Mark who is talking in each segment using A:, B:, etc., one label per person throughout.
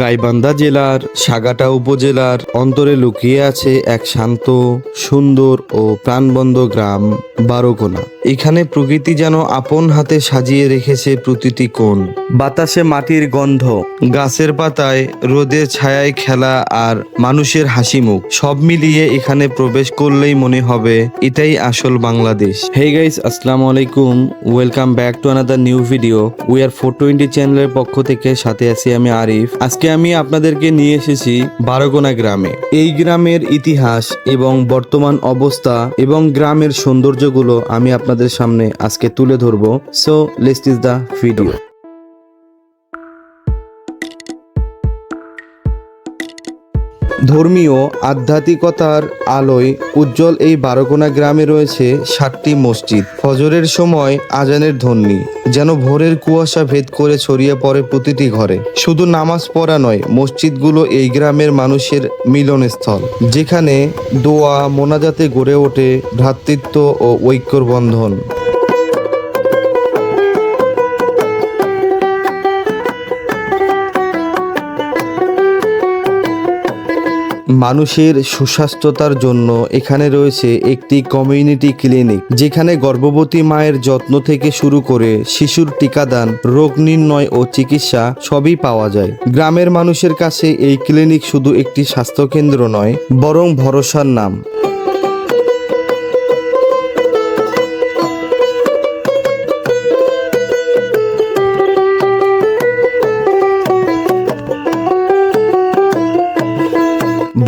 A: গাইবান্ধা জেলার সাগাটা উপজেলার অন্তরে লুকিয়ে আছে এক শান্ত, সুন্দর ও প্রাণবন্ত গ্রাম বারোকোনা। এখানে প্রকৃতি যেন আপন হাতে সাজিয়ে রেখেছে প্রতিটি কোণ। বাতাসে মাটির গন্ধ, গাছের পাতায় রোদের ছায়ায় খেলা আর মানুষের হাসি মুখ, সব মিলিয়ে এখানে প্রবেশ করলেই মনে হবে এটাই আসল বাংলাদেশ। হে গাইস, আসসালামু আলাইকুম, welcome back to another new video. We are 420 চ্যানেলের পক্ষ থেকে সাথে আছি আমি আরিফ। আজকে আমি আপনাদেরকে নিয়ে এসেছি বারোকোনা গ্রামে। এই গ্রামের ইতিহাস এবং বর্তমান অবস্থা এবং গ্রামের সৌন্দর্যগুলো আমি আপনাদের সামনে আজকে তুলে ধরবো। So let's is the video. ধর্মীয় আধ্যাত্মিকতার আলোয় উজ্জ্বল এই বারোকোনা গ্রামে রয়েছে 7টি মসজিদ। ফজরের সময় আজানের ধ্বনি যেন ভোরের কুয়াশা ভেদ করে ছড়িয়ে পড়ে প্রতিটি ঘরে। শুধু নামাজ পড়া নয়, মসজিদগুলো এই গ্রামের মানুষের মিলনস্থল, যেখানে দোয়া মোনাজাতে গড়ে ওঠে ভ্রাতৃত্ব ও ঐক্যর বন্ধন। মানুষের সুস্বাস্থ্যতার জন্য এখানে রয়েছে একটি কমিউনিটি ক্লিনিক, যেখানে গর্ভবতী মায়ের যত্ন থেকে শুরু করে শিশুর টিকাদান, রোগ নির্ণয় ও চিকিৎসা সবই পাওয়া যায়। গ্রামের মানুষের কাছে এই ক্লিনিক শুধু একটি স্বাস্থ্যকেন্দ্র নয়, বরং ভরসার নাম।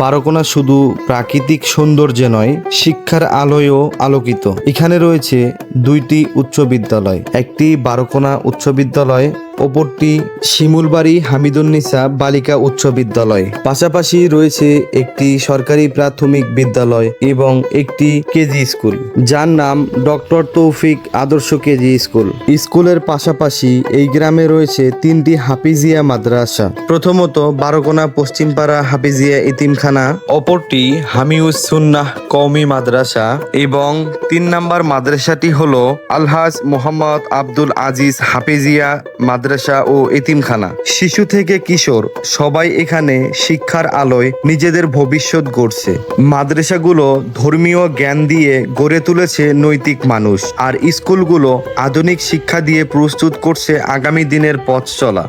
A: বারোকোনা শুধু প্রাকৃতিক সৌন্দর্যে নয়, শিক্ষার আলোয়ও আলোকিত। এখানে রয়েছে 2টি উচ্চ বিদ্যালয়, একটি বারোকোনা উচ্চ বিদ্যালয়, অপরটি শিমুলবাড়ি হামিদুন্নিসা বালিকা উচ্চ বিদ্যালয়। পাশাপাশি রয়েছে একটি সরকারি প্রাথমিক বিদ্যালয় এবং একটি কেজি স্কুল, যার নাম ডক্টর তৌফিক আদর্শ কেজি স্কুল। স্কুলের পাশাপাশি এই গ্রামে রয়েছে 3টি হাফিজিয়া মাদ্রাসা। প্রথমত বারোকোনা পশ্চিমপাড়া হাফিজিয়া এতিমখানা, অপরটি হামিউস সুন্নাহ কওমি মাদ্রাসা এবং 3 নম্বর মাদ্রাসাটি হলো আলহাজ মোহাম্মদ আব্দুল আজিজ হাফিজিয়া মাদ্রাসা ও এতিমখানা। শিশু থেকে কিশোর সবাই এখানে শিক্ষার আলোয় নিজেদের ভবিষ্যৎ গড়ছে। মাদ্রাসাগুলো ধর্মীয় জ্ঞান দিয়ে গড়ে তুলেছে নৈতিক মানুষ, আর স্কুলগুলো আধুনিক শিক্ষা দিয়ে প্রস্তুত করছে আগামী দিনের পথ চলা।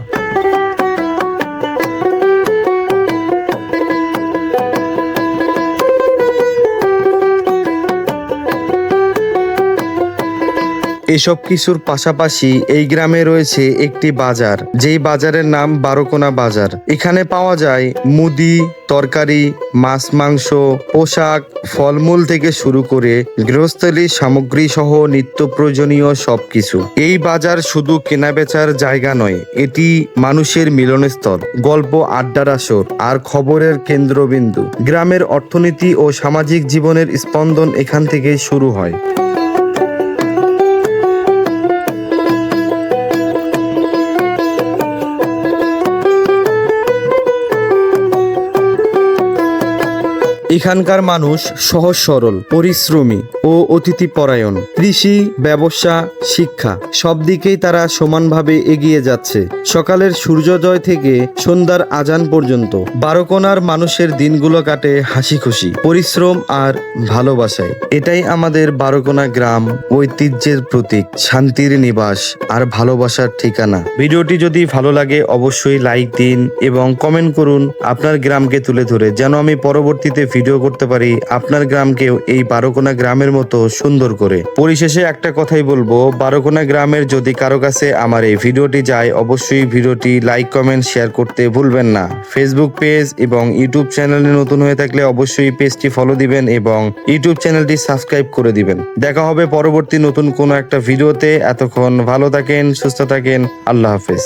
A: এসব কিছুর পাশাপাশি এই গ্রামে রয়েছে একটি বাজার, যেই বাজারের নাম বারোকোনা বাজার। এখানে পাওয়া যায় মুদি, তরকারি, মাছ মাংস, পোশাক, ফলমূল থেকে শুরু করে গৃহস্থলী সামগ্রী সহ নিত্য প্রয়োজনীয় সবকিছু। এই বাজার শুধু কেনাবেচার জায়গা নয়, এটি মানুষের মিলনস্থল, গল্প আড্ডার আসর আর খবরের কেন্দ্রবিন্দু। গ্রামের অর্থনীতি ও সামাজিক জীবনের স্পন্দন এখান থেকেই শুরু হয়। এখানকার মানুষ সহজ সরল, পরিশ্রমী ও অতিথিপরায়ণ। কৃষি, ব্যবসা, শিক্ষা সব দিকেই তারা সমানভাবে এগিয়ে যাচ্ছে। সকালের সূর্যোদয় থেকে সন্ধ্যার আজান পর্যন্ত বারোকোনার মানুষের দিনগুলো কাটে হাসি খুশি, পরিশ্রম আর ভালোবাসায়। এটাই আমাদের বারোকোনা গ্রাম, ঐতিহ্যের প্রতীক, শান্তির নিবাস আর ভালোবাসার ঠিকানা। ভিডিওটি যদি ভালো লাগে অবশ্যই লাইক দিন এবং কমেন্ট করুন আপনার গ্রামকে তুলে ধরে, যেন আমি পরবর্তীতে ভিডিও করতে পারি আপনার গ্রামকেও এই বারোকোনা গ্রামের মতো সুন্দর করে। পরিশেষে একটা কথাই বলবো, বারোকোনা গ্রামের যদি কারো কাছে আমার এই ভিডিওটি যায়, অবশ্যই ভিডিওটি লাইক কমেন্ট শেয়ার করতে ভুলবেন না। ফেসবুক পেজ এবং ইউটিউব চ্যানেলে নতুন হয়ে থাকলে অবশ্যই পেজটি ফলো দিবেন এবং ইউটিউব চ্যানেলটি সাবস্ক্রাইব করে দিবেন। দেখা হবে পরবর্তী নতুন কোনো একটা ভিডিওতে। এতক্ষণ ভালো থাকেন, সুস্থ থাকেন, আল্লাহ হাফেজ।